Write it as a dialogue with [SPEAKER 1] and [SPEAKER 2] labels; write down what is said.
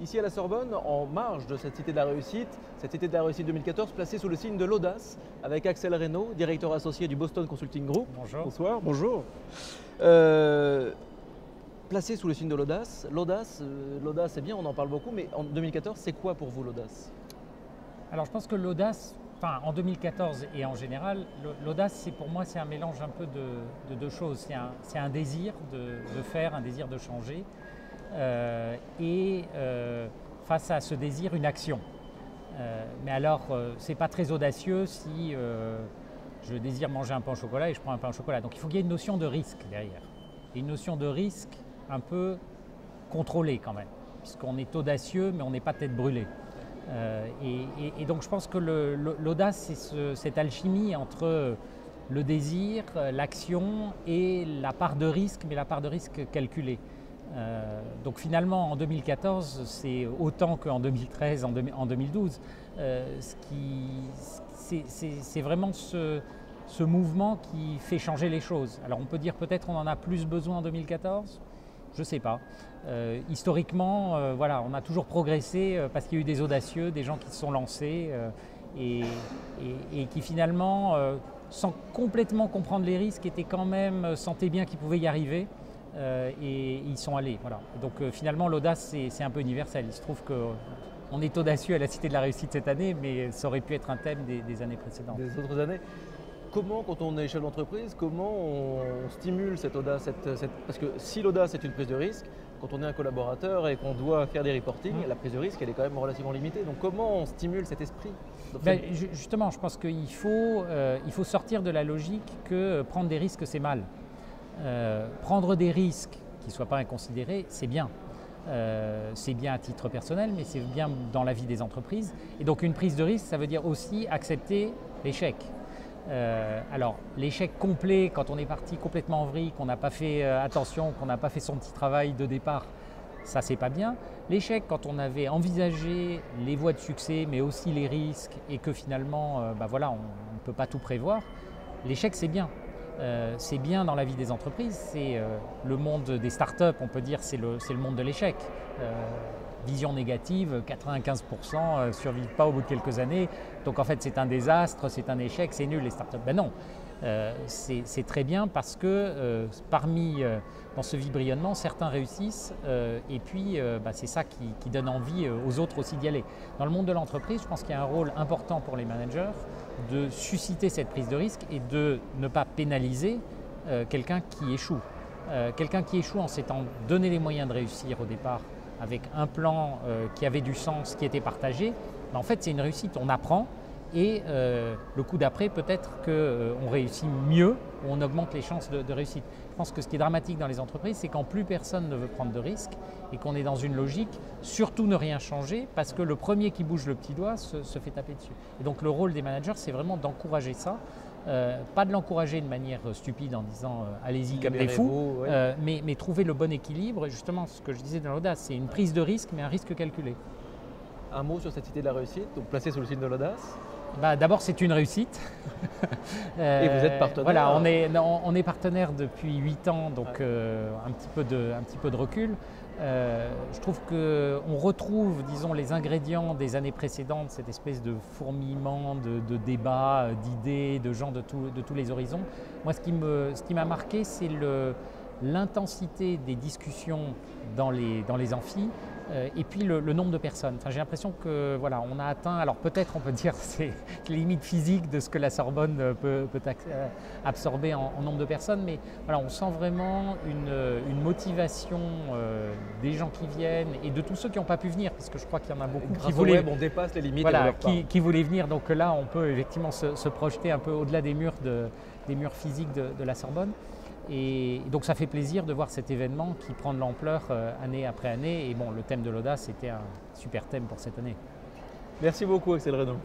[SPEAKER 1] Ici à la Sorbonne, en marge de cette Cité de la Réussite, cette Cité de la Réussite 2014 placée sous le signe de l'audace, avec Axel Reynaud, directeur associé du Boston Consulting Group.
[SPEAKER 2] Bonjour.
[SPEAKER 1] Bonsoir, bonjour. Placé sous le signe de l'audace, l'audace c'est bien, on en parle beaucoup, mais en 2014, c'est quoi pour vous l'audace?
[SPEAKER 2] Alors je pense que l'audace, en 2014 et en général, l'audace pour moi c'est un mélange un peu de deux choses. C'est un désir de faire, un désir de changer face à ce désir, une action. Mais alors c'est pas très audacieux si je désire manger un pain au chocolat et je prends un pain au chocolat. Donc il faut qu'il y ait une notion de risque derrière. Et une notion de risque un peu contrôlée quand même, puisqu'on est audacieux mais on n'est pas tête brûlée. Et donc je pense que l'audace, c'est cette alchimie entre le désir, l'action et la part de risque, mais la part de risque calculée. Donc finalement en 2014, c'est autant qu'en 2013, en 2012. C'est vraiment ce mouvement qui fait changer les choses. Alors on peut dire peut-être on en a plus besoin en 2014. Je ne sais pas. Historiquement, voilà, on a toujours progressé parce qu'il y a eu des audacieux, des gens qui se sont lancés et qui finalement, sans complètement comprendre les risques, sentaient bien qu'ils pouvaient y arriver et ils sont allés. Voilà. Donc finalement, l'audace, c'est un peu universel. Il se trouve qu'on est audacieux à la Cité de la Réussite cette année, mais ça aurait pu être un thème des années précédentes.
[SPEAKER 1] Des autres années. Comment, quand on est chef d'entreprise, comment on stimule cette audace parce que si l'audace est une prise de risque, quand on est un collaborateur et qu'on doit faire des reporting, la prise de risque elle est quand même relativement limitée. Donc comment on stimule cet esprit?
[SPEAKER 2] Justement, je pense qu'il faut sortir de la logique que prendre des risques c'est mal. Prendre des risques qui ne soient pas inconsidérés, c'est bien. C'est bien à titre personnel, mais c'est bien dans la vie des entreprises. Et donc une prise de risque, ça veut dire aussi accepter l'échec. Alors l'échec complet quand on est parti complètement en vrille, qu'on n'a pas fait attention, qu'on n'a pas fait son petit travail de départ, ça c'est pas bien. L'échec quand on avait envisagé les voies de succès mais aussi les risques et que finalement voilà, on ne peut pas tout prévoir, l'échec c'est bien. C'est bien dans la vie des entreprises, c'est le monde des startups, on peut dire c'est le monde de l'échec. Vision négative, 95% ne survivent pas au bout de quelques années. Donc en fait c'est un désastre, c'est un échec, c'est nul les startups. Ben non, c'est très bien parce que dans ce vibrionnement, certains réussissent et puis c'est ça qui donne envie aux autres aussi d'y aller. Dans le monde de l'entreprise, je pense qu'il y a un rôle important pour les managers de susciter cette prise de risque et de ne pas pénaliser quelqu'un qui échoue. Quelqu'un qui échoue en s'étant donné les moyens de réussir au départ, avec un plan qui avait du sens, qui était partagé, en fait c'est une réussite, on apprend et le coup d'après peut-être qu'on réussit mieux, ou on augmente les chances de réussite. Je pense que ce qui est dramatique dans les entreprises, c'est quand plus personne ne veut prendre de risques et qu'on est dans une logique, surtout ne rien changer, parce que le premier qui bouge le petit doigt se fait taper dessus. Et donc le rôle des managers, c'est vraiment d'encourager ça. Pas de l'encourager de manière stupide en disant allez-y comme des fous, ouais. Mais trouver le bon équilibre. Et justement, ce que je disais dans l'audace, c'est une prise de risque, mais un risque calculé.
[SPEAKER 1] Un mot sur cette Cité de la Réussite, donc placée sous le signe de l'audace?
[SPEAKER 2] D'abord, c'est une réussite.
[SPEAKER 1] Et vous êtes partenaire?
[SPEAKER 2] Voilà, on est partenaire depuis 8 ans, donc un petit peu de recul. Je trouve qu'on retrouve, disons, les ingrédients des années précédentes, cette espèce de fourmillement, de débats, d'idées, de gens de tous les horizons. Moi, ce qui m'a marqué, c'est l'intensité des discussions dans les amphis et puis le nombre de personnes. Enfin, j'ai l'impression que voilà, on a atteint, alors peut-être on peut dire c'est les limites physiques de ce que la Sorbonne peut absorber en nombre de personnes, mais voilà, on sent vraiment une motivation des gens qui viennent et de tous ceux qui n'ont pas pu venir, parce que je crois qu'il y en a beaucoup qui voulaient.
[SPEAKER 1] On dépasse les limites.
[SPEAKER 2] Voilà, qui voulaient venir. Donc là, on peut effectivement se projeter un peu au-delà des murs physiques de la Sorbonne. Et donc ça fait plaisir de voir cet événement qui prend de l'ampleur année après année. Et bon, le thème de l'audace était un super thème pour cette année.
[SPEAKER 1] Merci beaucoup Axel Reynaud.